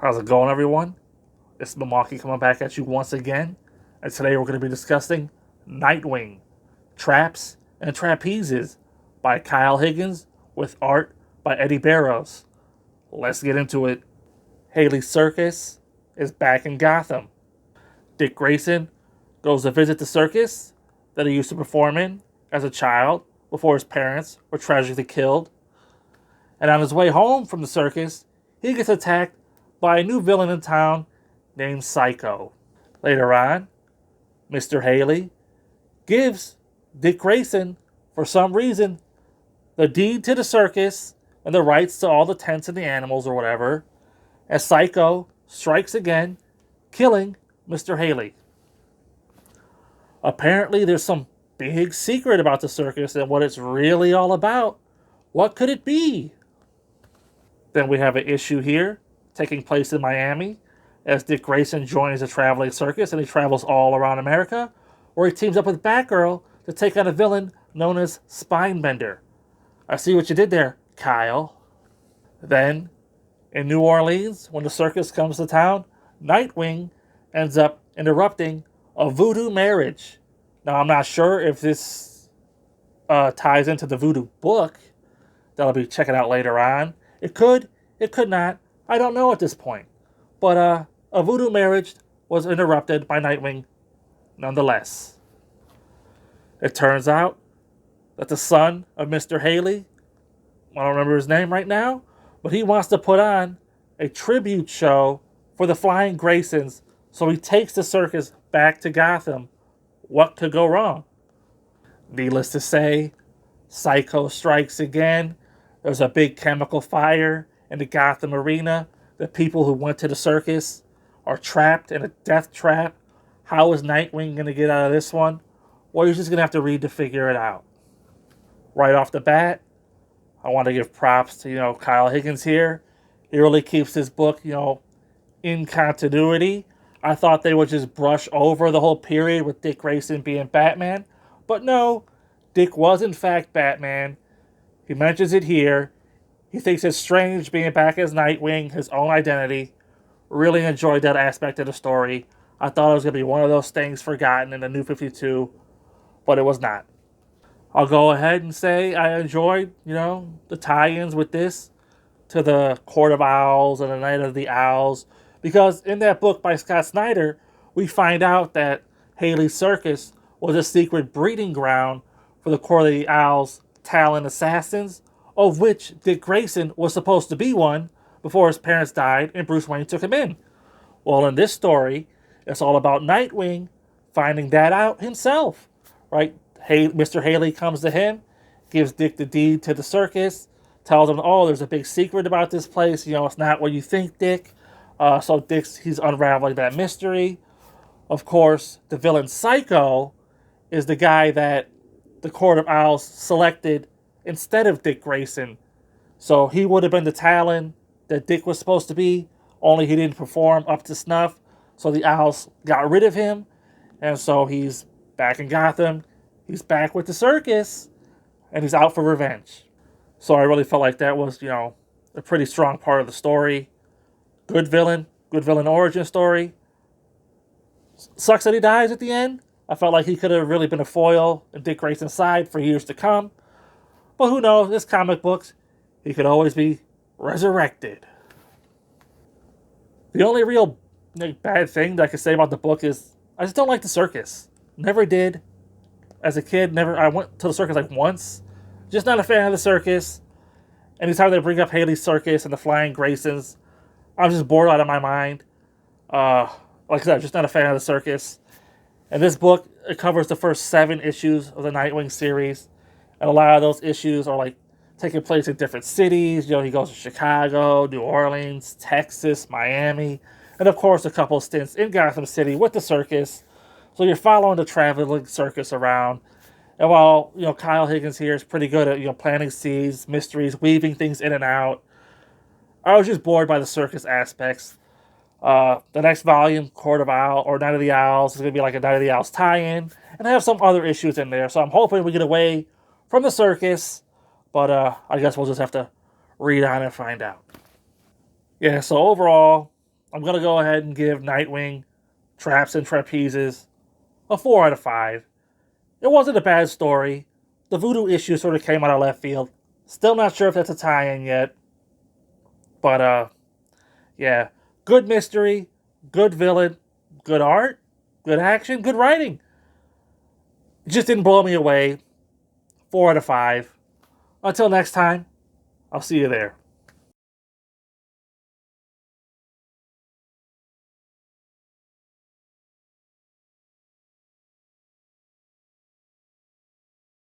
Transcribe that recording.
How's it going, everyone? It's Milwaukee coming back at you once again, and today we're going to be discussing Nightwing Traps and Trapezes by Kyle Higgins with art by Eddie Barrows. Let's get into it. Haley Circus is back in Gotham. Dick Grayson goes to visit the circus that he used to perform in as a child before his parents were tragically killed. And on his way home from the circus, he gets attacked by a new villain in town named Psycho. Later on, Mr. Haley gives Dick Grayson, for some reason, the deed to the circus and the rights to all the tents and the animals or whatever, as Psycho strikes again, killing Mr. Haley. Apparently, there's some big secret about the circus and what it's really all about. What could it be? Then we have an issue here taking place in Miami as Dick Grayson joins a traveling circus and he travels all around America, where he teams up with Batgirl to take on a villain known as Spinebender. I see what you did there, Kyle. Then, in New Orleans, when the circus comes to town, Nightwing ends up interrupting a voodoo marriage. Now, I'm not sure if this ties into the voodoo book that I'll be checking out later on. It could not. I don't know at this point. But a voodoo marriage was interrupted by Nightwing nonetheless. It turns out that the son of Mr. Haley, I don't remember his name right now, but he wants to put on a tribute show for the Flying Graysons, so he takes the circus back to Gotham. What could go wrong? Needless to say, Psycho strikes again. There's a big chemical fire in the Gotham arena. The people who went to the circus are trapped in a death trap. How is Nightwing going to get out of this one? Well, you're just going to have to read to figure it out. Right off the bat, I want to give props to, Kyle Higgins here. He really keeps his book, in continuity. I thought they would just brush over the whole period with Dick Grayson being Batman. But no, Dick was in fact Batman. He mentions it here. He thinks it's strange being back as Nightwing, his own identity. Really enjoyed that aspect of the story. I thought it was going to be one of those things forgotten in the New 52, but it was not. I'll go ahead and say I enjoyed, the tie-ins with this to the Court of Owls and the Night of the Owls, because in that book by Scott Snyder, we find out that Haley's Circus was a secret breeding ground for the Court of the Owls Talon assassins, of which Dick Grayson was supposed to be one before his parents died and Bruce Wayne took him in. Well, in this story, it's all about Nightwing finding that out himself, right? Mr. Haley comes to him, gives Dick the deed to the circus, tells him, oh, there's a big secret about this place. It's not what you think, Dick. So he's unraveling that mystery. Of course, the villain Psycho is the guy that the Court of Owls selected instead of Dick Grayson. So he would have been the Talon that Dick was supposed to be, only he didn't perform up to snuff. So the Owls got rid of him, and so he's back in Gotham. He's back with the circus, and he's out for revenge. So I really felt like that was, a pretty strong part of the story. Good villain origin story. Sucks that he dies at the end. I felt like he could have really been a foil in Dick Grayson's side for years to come. But who knows, this comic books, he could always be resurrected. The only real bad thing that I can say about the book is I just don't like the circus. Never did. As a kid, I went to the circus like once. Just not a fan of the circus. Anytime they bring up Haley's Circus and the Flying Graysons, I'm just bored out of my mind. Like I said, just not a fan of the circus. And this book, it covers the first 7 issues of the Nightwing series. And a lot of those issues are taking place in different cities. He goes to Chicago, New Orleans, Texas, Miami, and of course a couple of stints in Gotham City with the circus. So you're following the traveling circus around. And while, Kyle Higgins here is pretty good at, planting seeds, mysteries, weaving things in and out, I was just bored by the circus aspects. The next volume, Court of Owls, or Night of the Owls, is going to be like a Night of the Owls tie-in. And I have some other issues in there. So I'm hoping we get away from the circus. But I guess we'll just have to read on and find out. Yeah, so overall, I'm going to go ahead and give Nightwing Traps and Trapezes a 4 out of 5. It wasn't a bad story. The voodoo issue sort of came out of left field. Still not sure if that's a tie-in yet. But, yeah. Good mystery, good villain, good art, good action, good writing. It just didn't blow me away. 4 out of 5. Until next time, I'll see you there.